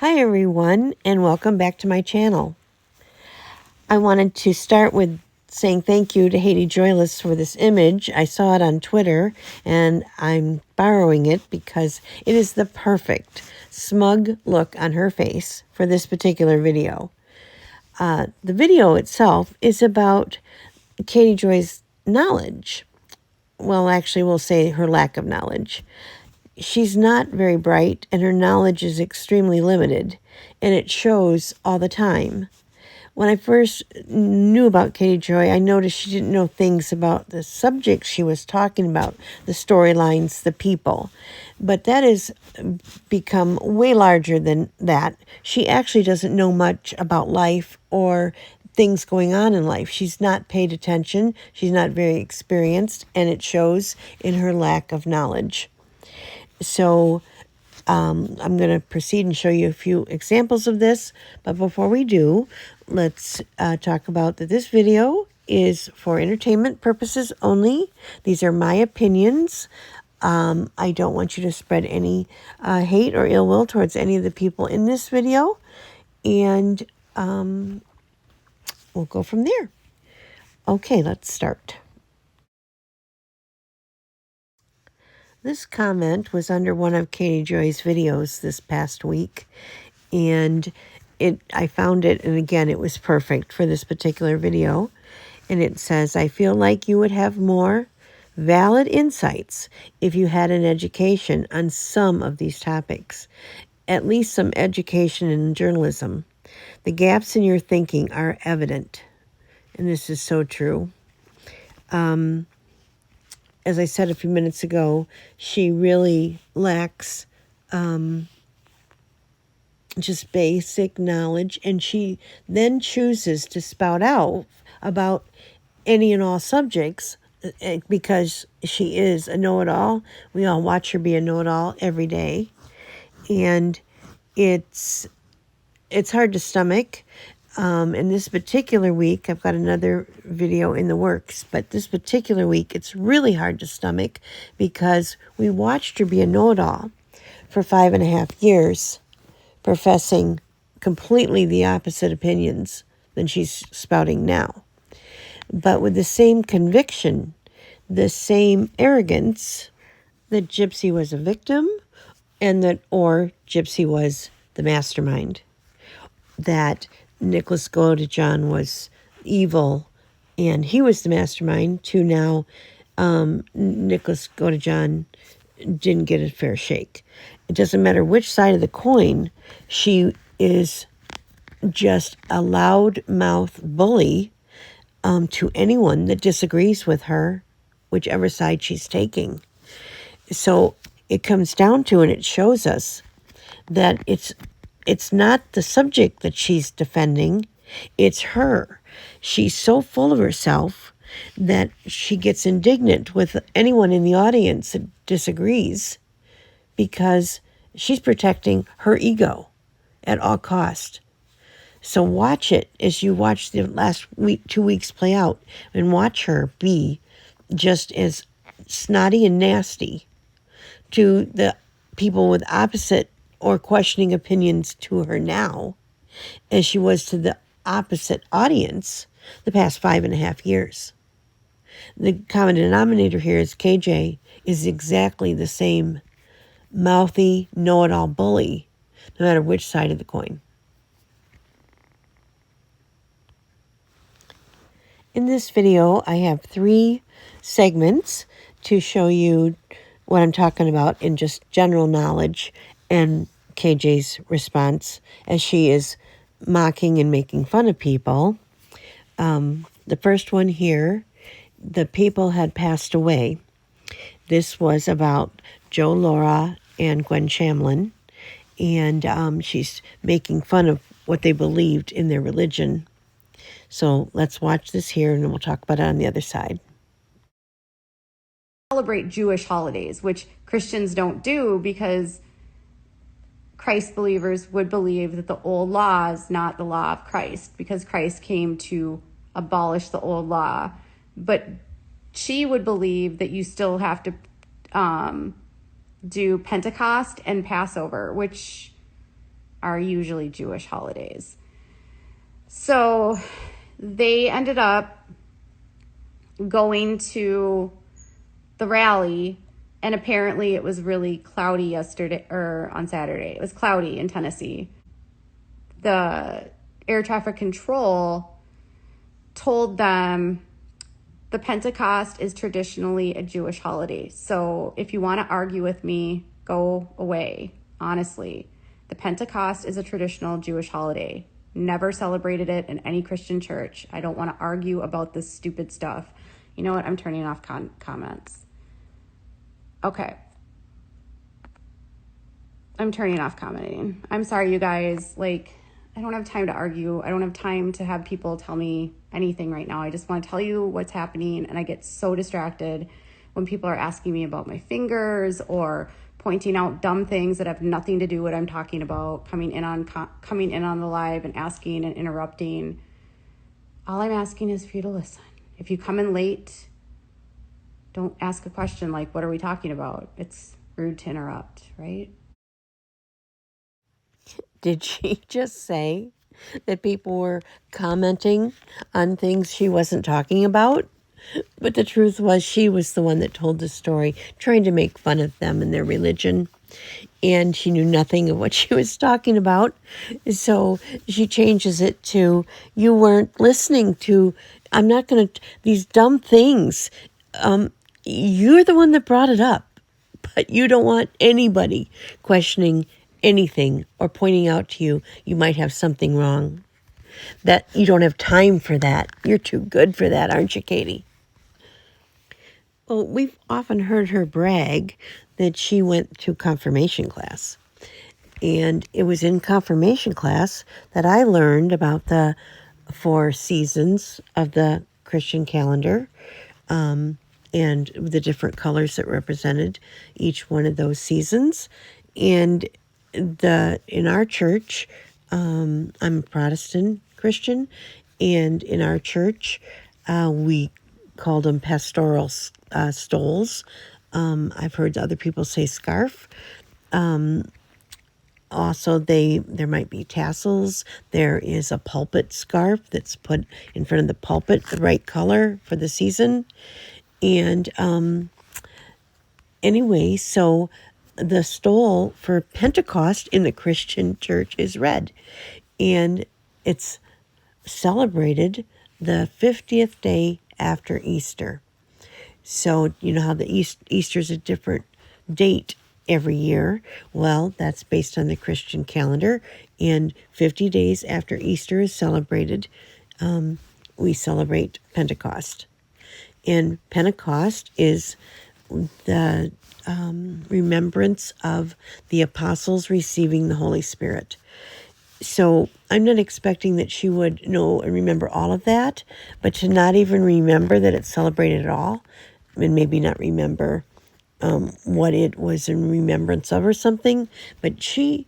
Hi everyone, and welcome back to my channel. I wanted to start with saying thank you to Haiti Joyless for this image. I saw it on Twitter and I'm borrowing it because it is the perfect smug look on her face for this particular video. The video itself is about Katie Joy's knowledge. Well, actually, we'll say her lack of knowledge. She's not very bright and her knowledge is extremely limited, and it shows all the time. When I first knew about Katie Joy, I noticed she didn't know things about the subjects she was talking about, the storylines, the people. But that has become way larger than that. She actually doesn't know much about life or things going on in life. She's not paid attention. She's not very experienced, and it shows in her lack of knowledge. So I'm going to proceed and show you a few examples of this. But before we do, let's talk about that this video is for entertainment purposes only. These are my opinions. I don't want you to spread any hate or ill will towards any of the people in this video. And we'll go from there. Okay, let's start. This comment was under one of Katie Joy's videos this past week, and I found it, and again, it was perfect for this particular video. And it says, I feel like you would have more valid insights if you had an education on some of these topics, at least some education in journalism. The gaps in your thinking are evident, and this is so true. As I said a few minutes ago, she really lacks just basic knowledge, and she then chooses to spout out about any and all subjects because she is a know-it-all. We all watch her be a know-it-all every day, and it's hard to stomach. In this particular week, I've got another video in the works, but this particular week, it's really hard to stomach because we watched her be a know-it-all for 5.5 years, professing completely the opposite opinions than she's spouting now. But with the same conviction, the same arrogance that Gypsy was a victim or Gypsy was the mastermind, that Nicholas Godejohn was evil and he was the mastermind, to now Nicholas Godejohn didn't get a fair shake. It doesn't matter which side of the coin. She is just a loud-mouthed bully to anyone that disagrees with her, whichever side she's taking. So it comes down to, and it shows us that it's not the subject that she's defending, it's her. She's so full of herself that she gets indignant with anyone in the audience that disagrees because she's protecting her ego at all cost. So watch it as you watch the last 2 weeks play out, and watch her be just as snotty and nasty to the people with opposite or questioning opinions to her now as she was to the opposite audience the past 5.5 years. The common denominator here is KJ is exactly the same mouthy, know-it-all bully, no matter which side of the coin. In this video, I have 3 segments to show you what I'm talking about in just general knowledge and KJ's response as she is mocking and making fun of people. The first one here, the people had passed away. This was about Joe Laura and Gwen Shamlin, and she's making fun of what they believed in their religion. So let's watch this here, and then we'll talk about it on the other side. Celebrate Jewish holidays, which Christians don't do because Christ believers would believe that the old law is not the law of Christ, because Christ came to abolish the old law. But she would believe that you still have to do Pentecost and Passover, which are usually Jewish holidays. So they ended up going to the rally, and apparently it was really cloudy yesterday, or on Saturday. It was cloudy in Tennessee. The air traffic control told them the Pentecost is traditionally a Jewish holiday. So if you want to argue with me, go away. Honestly, the Pentecost is a traditional Jewish holiday. Never celebrated it in any Christian church. I don't want to argue about this stupid stuff. You know what? I'm turning off comments. Okay. I'm turning off commenting. I'm sorry, you guys. Like, I don't have time to argue. I don't have time to have people tell me anything right now. I just want to tell you what's happening, and I get so distracted when people are asking me about my fingers or pointing out dumb things that have nothing to do with what I'm talking about, coming in on the live and asking and interrupting. All I'm asking is for you to listen. If you come in late, don't ask a question like, what are we talking about? It's rude to interrupt, right? Did she just say that people were commenting on things she wasn't talking about? But the truth was, she was the one that told the story, trying to make fun of them and their religion. And she knew nothing of what she was talking about. So she changes it to, you weren't listening to, I'm not going to, these dumb things. You're the one that brought it up, but you don't want anybody questioning anything or pointing out to you you might have something wrong. That you don't have time for that. You're too good for that, aren't you, Katie? Well, we've often heard her brag that she went to confirmation class. And it was in confirmation class that I learned about the 4 seasons of the Christian calendar, and the different colors that represented each one of those seasons. And in our church, I'm a Protestant Christian, and in our church, we called them pastoral stoles. I've heard other people say scarf. Also, there might be tassels. There is a pulpit scarf that's put in front of the pulpit, the right color for the season. And anyway, so the stole for Pentecost in the Christian church is red. And it's celebrated the 50th day after Easter. So you know how the Easter's a different date every year. Well, that's based on the Christian calendar. And 50 days after Easter is celebrated, we celebrate Pentecost. And Pentecost is the remembrance of the apostles receiving the Holy Spirit. So I'm not expecting that she would know and remember all of that, but to not even remember that it's celebrated at all, and maybe not remember what it was in remembrance of or something, but she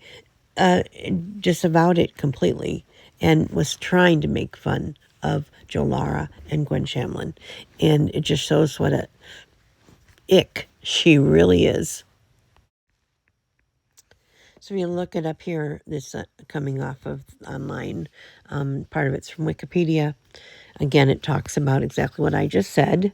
disavowed it completely and was trying to make fun of Joe Lara and Gwen Shamlin. And it just shows what a ick she really is. So if you look it up here, this coming off of online, part of it's from Wikipedia. Again, it talks about exactly what I just said.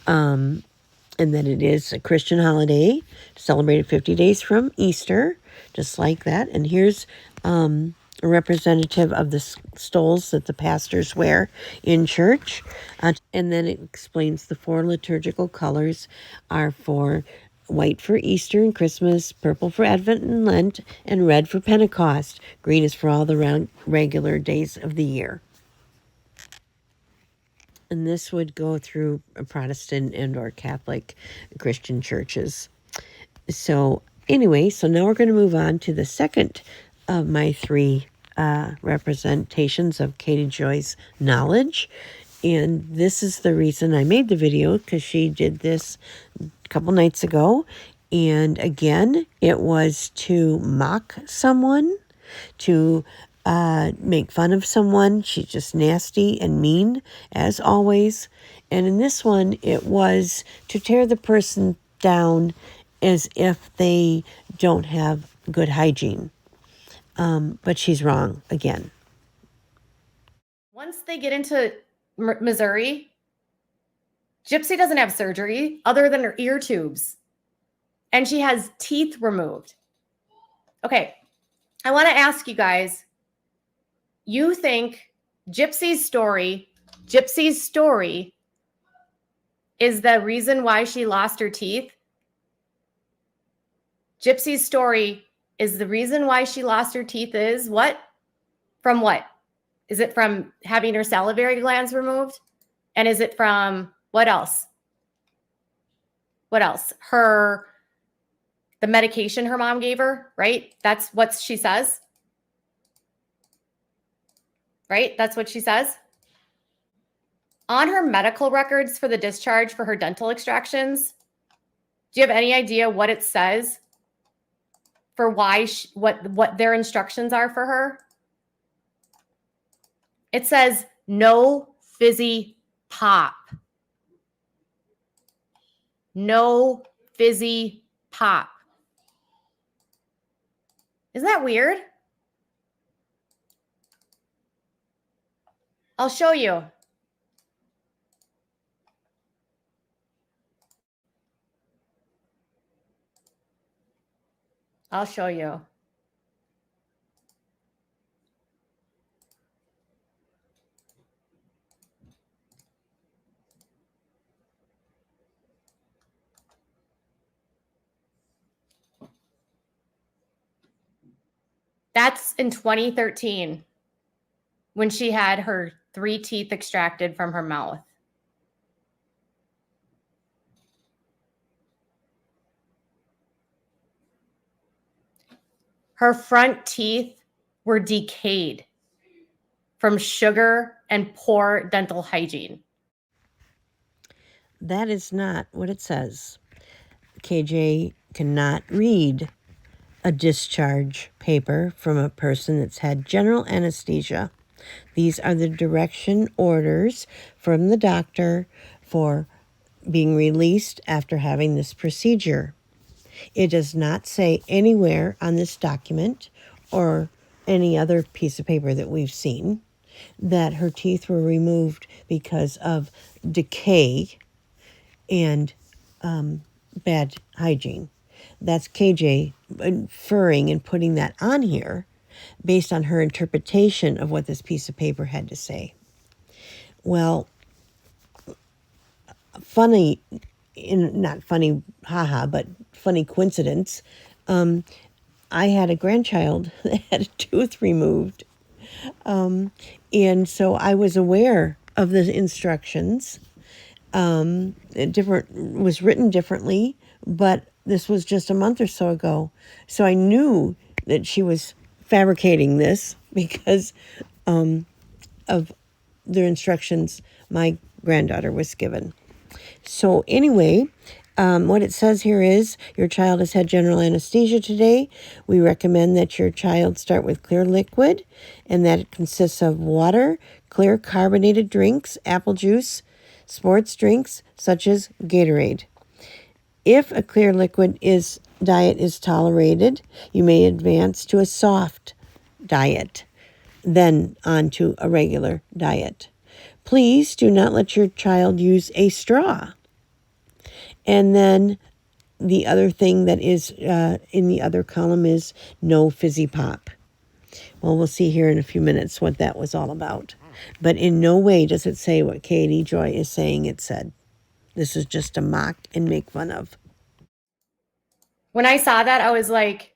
And that it is a Christian holiday celebrated 50 days from Easter, just like that. And here's a representative of the stoles that the pastors wear in church. And then it explains the 4 liturgical colors are for white for Easter and Christmas, purple for Advent and Lent, and red for Pentecost. Green is for all the regular days of the year. And this would go through Protestant and or Catholic Christian churches. So anyway, so now we're going to move on to the second of my 3 representations of Katie Joy's knowledge. And this is the reason I made the video, because she did this a couple nights ago. And again, it was to mock someone, to make fun of someone. She's just nasty and mean, as always. And in this one, it was to tear the person down as if they don't have good hygiene. But she's wrong again. Once they get into Missouri, Gypsy doesn't have surgery other than her ear tubes, and she has teeth removed. Okay, I want to ask you guys, you think Gypsy's story is the reason why she lost her teeth? Gypsy's story is the reason why she lost her teeth is what? From what? Is it from having her salivary glands removed? And is it from what else? What else? The medication her mom gave her, right? That's what she says. Right? That's what she says. On her medical records for the discharge for her dental extractions, do you have any idea what it says for why what their instructions are for her? It says no fizzy pop. No fizzy pop. Isn't that weird? I'll show you. I'll show you. That's in 2013 when she had her 3 teeth extracted from her mouth. Her front teeth were decayed from sugar and poor dental hygiene. That is not what it says. KJ cannot read a discharge paper from a person that's had general anesthesia. These are the direction orders from the doctor for being released after having this procedure. It does not say anywhere on this document or any other piece of paper that we've seen that her teeth were removed because of decay and bad hygiene. That's KJ inferring and putting that on here based on her interpretation of what this piece of paper had to say. Well, funny, not funny, haha, but funny coincidence. I had a grandchild that had a tooth removed. And so I was aware of the instructions. It was written differently, but this was just a month or so ago. So I knew that she was fabricating this because of the instructions my granddaughter was given. So anyway, what it says here is your child has had general anesthesia today. We recommend that your child start with clear liquid, and that it consists of water, clear carbonated drinks, apple juice, sports drinks such as Gatorade. If a clear liquid diet is tolerated, you may advance to a soft diet, then on to a regular diet. Please do not let your child use a straw. And then the other thing that is in the other column is no fizzy pop. Well, we'll see here in a few minutes what that was all about. But in no way does it say what Katie Joy is saying it said. This is just to mock and make fun of. When I saw that, I was like,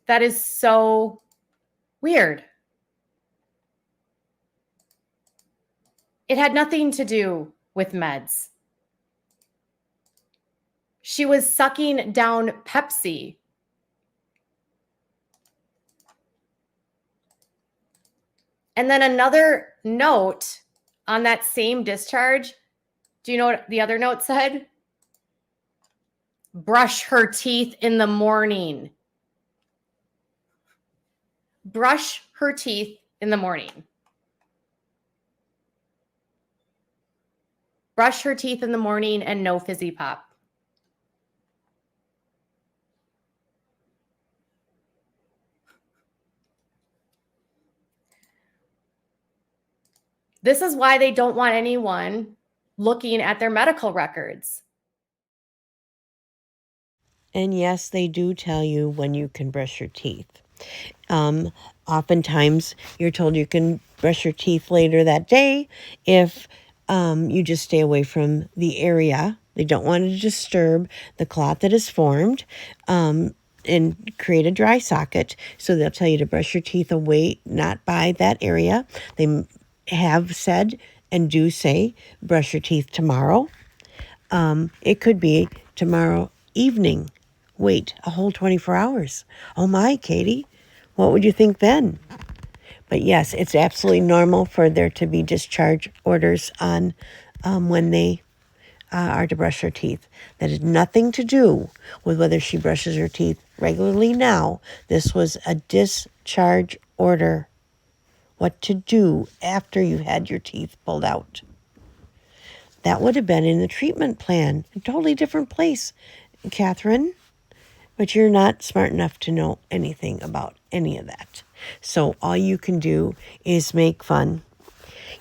that is so weird. It had nothing to do with meds. She was sucking down Pepsi. And then another note on that same discharge. Do you know what the other note said? Brush her teeth in the morning. Brush her teeth in the morning. Brush her teeth in the morning and no fizzy pop. This is why they don't want anyone looking at their medical records. And yes, they do tell you when you can brush your teeth. Oftentimes, you're told you can brush your teeth later that day if you just stay away from the area. They don't want to disturb the clot that is formed and create a dry socket. So they'll tell you to brush your teeth away, not by that area. They have said and do say, brush your teeth tomorrow. It could be tomorrow evening. Wait a whole 24 hours. Oh my, Katie, what would you think then? But yes, it's absolutely normal for there to be discharge orders on when they are to brush her teeth. That has nothing to do with whether she brushes her teeth regularly now. This was a discharge order. What to do after you had your teeth pulled out. That would have been in the treatment plan. A totally different place, Catherine. But you're not smart enough to know anything about any of that. So all you can do is make fun.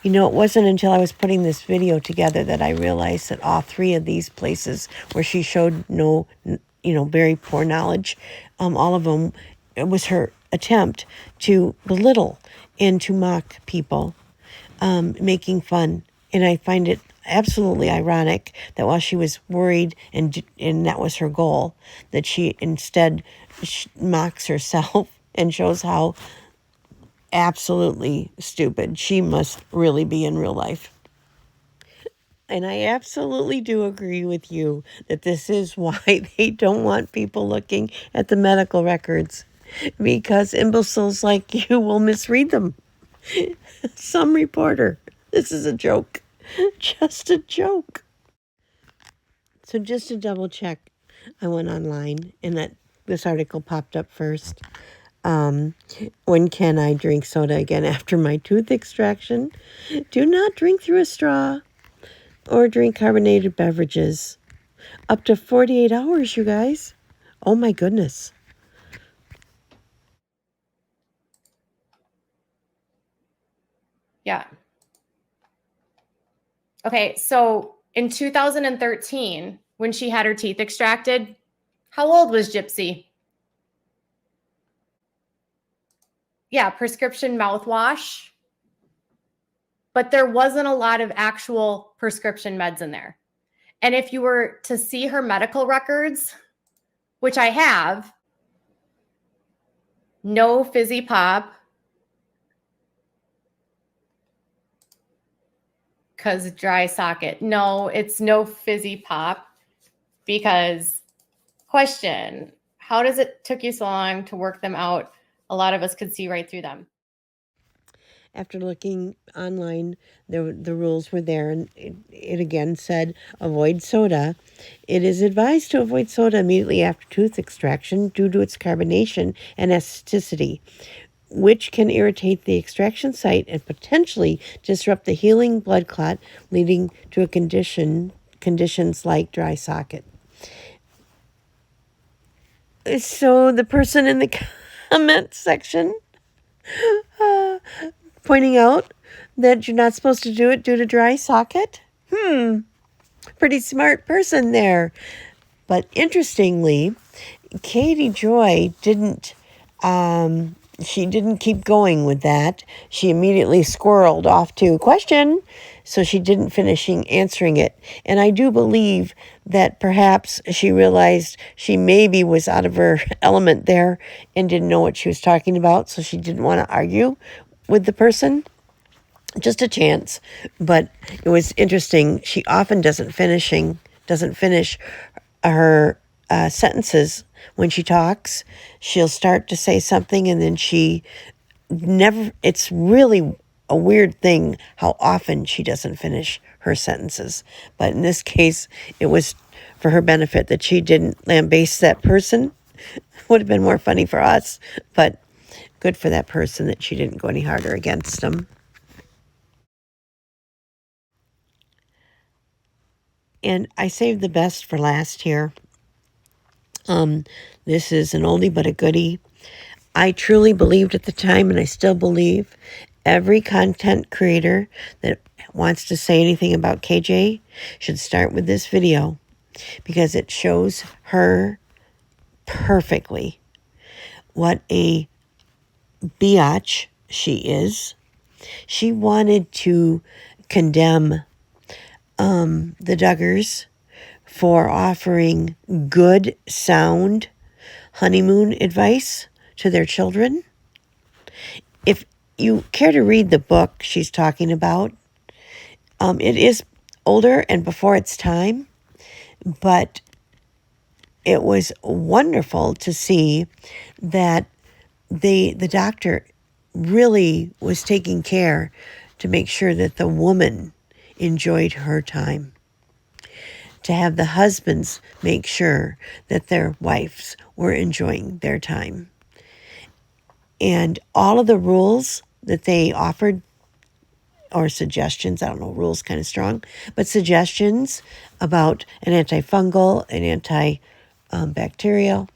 You know, it wasn't until I was putting this video together that I realized that all three of these places where she showed no, very poor knowledge, all of them, it was her attempt to belittle and to mock people, making fun. And I find it absolutely ironic that while she was worried and that was her goal, that she instead mocks herself and shows how absolutely stupid she must really be in real life. And I absolutely do agree with you that this is why they don't want people looking at the medical records, because imbeciles like you will misread them. Some reporter. This is a joke. Just a joke. So just to double check, I went online and this article popped up first. When can I drink soda again after my tooth extraction? Do not drink through a straw or drink carbonated beverages. Up to 48 hours, you guys. Oh my goodness. Yeah. Okay, so in 2013, when she had her teeth extracted, how old was Gypsy? Yeah, prescription mouthwash, but there wasn't a lot of actual prescription meds in there. And if you were to see her medical records, which I have, no fizzy pop, because dry socket. No, it's no fizzy pop because question, how does it took you so long to work them out? A lot of us could see right through them. After looking online, the rules were there, and it again said avoid soda. It is advised to avoid soda immediately after tooth extraction due to its carbonation and acidity, which can irritate the extraction site and potentially disrupt the healing blood clot, leading to conditions like dry socket. So the person in the comment section pointing out that you're not supposed to do it due to dry socket? Pretty smart person there. But interestingly, Katie Joy didn't keep going with that. She immediately squirreled off to question, so she didn't finish answering it. And I do believe that perhaps she realized she maybe was out of her element there and didn't know what she was talking about, so she didn't want to argue with the person. Just a chance. But it was interesting. She often doesn't finish her sentences when she talks. She'll start to say something and then she never, it's really a weird thing how often she doesn't finish her sentences. But in this case, it was for her benefit that she didn't lambaste that person. Would have been more funny for us, but good for that person that she didn't go any harder against them. And I saved the best for last here. This is an oldie but a goodie. I truly believed at the time, and I still believe, every content creator that wants to say anything about KJ should start with this video because it shows her perfectly what a biatch she is. She wanted to condemn the Duggars for offering good, sound honeymoon advice to their children. If you care to read the book she's talking about, it is older and before its time, but it was wonderful to see that the doctor really was taking care to make sure that the woman enjoyed her time. To have the husbands make sure that their wives were enjoying their time. And all of the rules that they offered, or suggestions, I don't know, rules kind of strong, but suggestions about an antifungal, an antibacterial,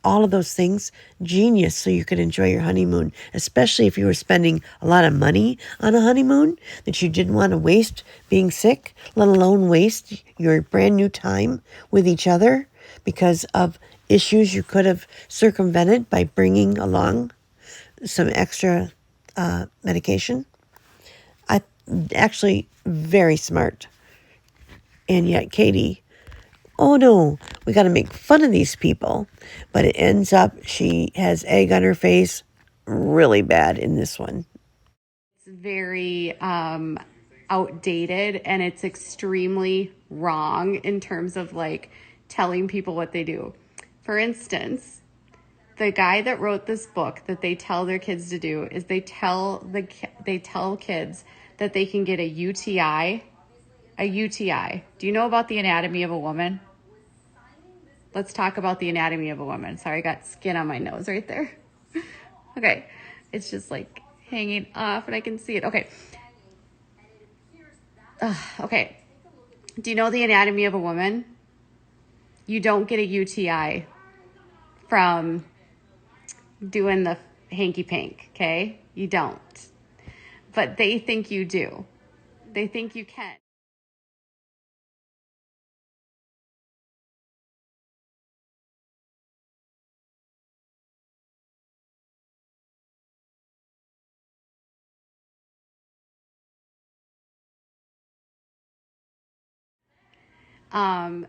all of those things, genius, so you could enjoy your honeymoon, especially if you were spending a lot of money on a honeymoon that you didn't want to waste being sick, let alone waste your brand new time with each other because of issues you could have circumvented by bringing along some extra medication. I actually very smart. And yet Katie, oh no, we got to make fun of these people. But it ends up she has egg on her face really bad in this one. It's very outdated, and it's extremely wrong in terms of like telling people what they do. For instance, the guy that wrote this book that they tell their kids to do is they tell kids that they can get a UTI. A UTI. Do you know about the anatomy of a woman? Let's talk about the anatomy of a woman. Sorry, I got skin on my nose right there. Okay. It's just like hanging off and I can see it. Okay. Okay. Do you know the anatomy of a woman? You don't get a UTI from doing the hanky pank, okay? You don't. But they think you do. They think you can. Um,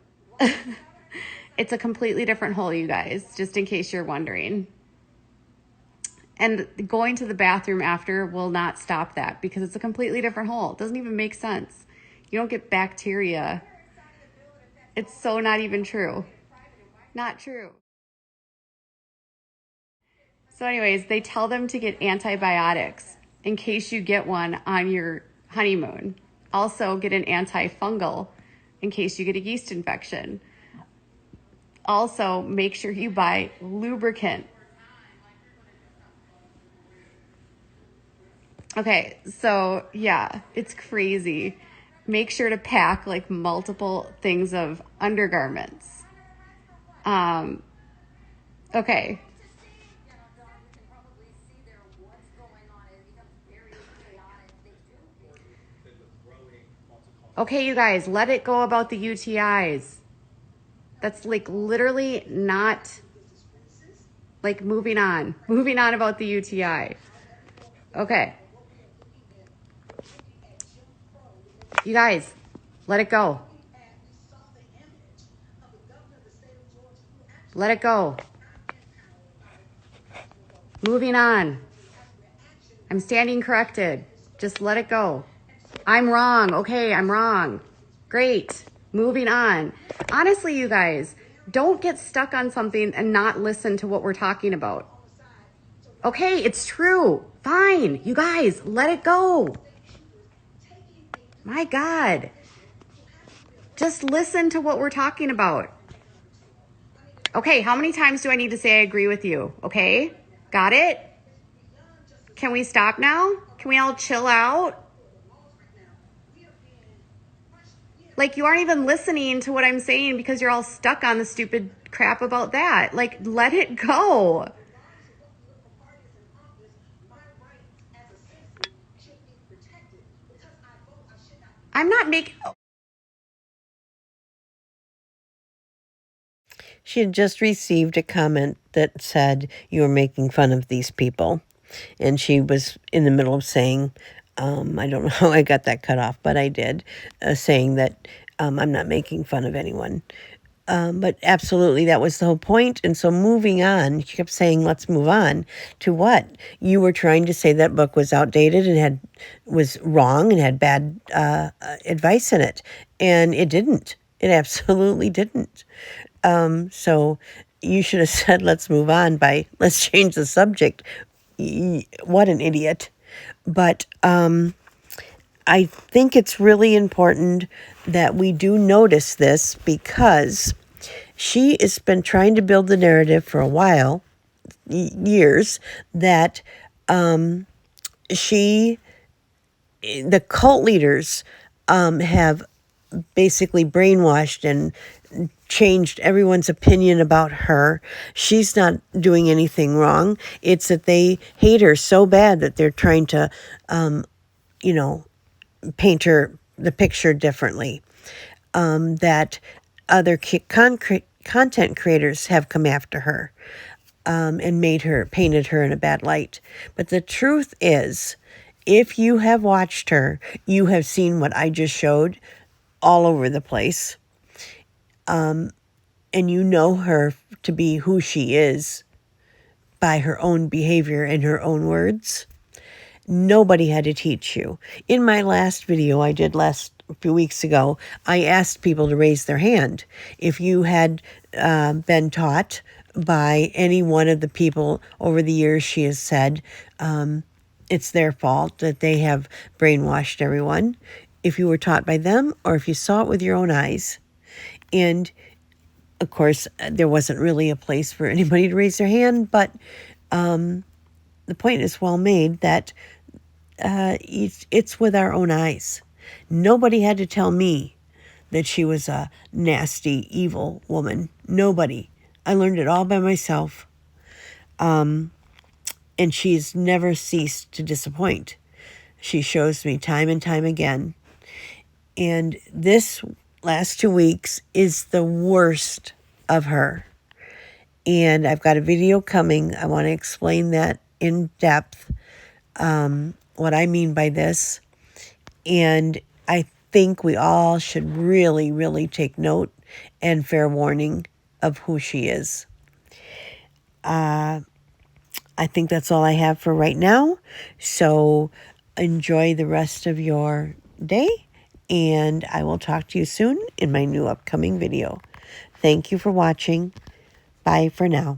it's a completely different hole, you guys, just in case you're wondering. And going to the bathroom after will not stop that because it's a completely different hole. It doesn't even make sense. You don't get bacteria. It's so not even true. Not true. So anyways, they tell them to get antibiotics in case you get one on your honeymoon. Also get an antifungal in case you get a yeast infection. Also, make sure you buy lubricant. Okay, so yeah, it's crazy. Make sure to pack like multiple things of undergarments. Okay. Okay, you guys, let it go about the UTIs. That's like literally not like moving on. Moving on about the UTI. Okay. You guys, let it go. Let it go. Moving on. I'm standing corrected. Just let it go. I'm wrong. Okay, I'm wrong. Great. Moving on. Honestly, you guys, don't get stuck on something and not listen to what we're talking about. Okay, it's true. Fine. You guys, let it go. My God. Just listen to what we're talking about. Okay, how many times do I need to say I agree with you? Okay, got it? Can we stop now? Can we all chill out? Like, you aren't even listening to what I'm saying because you're all stuck on the stupid crap about that. Like, let it go. I'm not making... She had just received a comment that said you were making fun of these people. And she was in the middle of saying, I don't know how I got that cut off, but I did, saying that I'm not making fun of anyone. But absolutely, that was the whole point. And so moving on, she kept saying, let's move on to what? You were trying to say that book was outdated and was wrong and had bad advice in it. And it didn't. It absolutely didn't. So you should have said, let's move on by, let's change the subject. What an idiot. But I think it's really important that we do notice this because she has been trying to build the narrative for a while, years, that the cult leaders have basically brainwashed and changed everyone's opinion about her. She's not doing anything wrong. It's that they hate her so bad that they're trying to, paint her the picture differently. That other content creators have come after her and painted her in a bad light. But the truth is, if you have watched her, you have seen what I just showed all over the place. And you know her to be who she is by her own behavior and her own words. Nobody had to teach you. In my last video I did a few weeks ago, I asked people to raise their hand. If you had been taught by any one of the people over the years, she has said, it's their fault that they have brainwashed everyone. If you were taught by them or if you saw it with your own eyes. And of course, there wasn't really a place for anybody to raise their hand, but the point is well made that it's with our own eyes. Nobody had to tell me that she was a nasty, evil woman. Nobody. I learned it all by myself. And she's never ceased to disappoint. She shows me time and time again. And this last 2 weeks is the worst of her. And I've got a video coming. I want to explain that in depth, what I mean by this. And I think we all should really, really take note and fair warning of who she is. I think that's all I have for right now. So enjoy the rest of your day. And I will talk to you soon in my new upcoming video. Thank you for watching. Bye for now.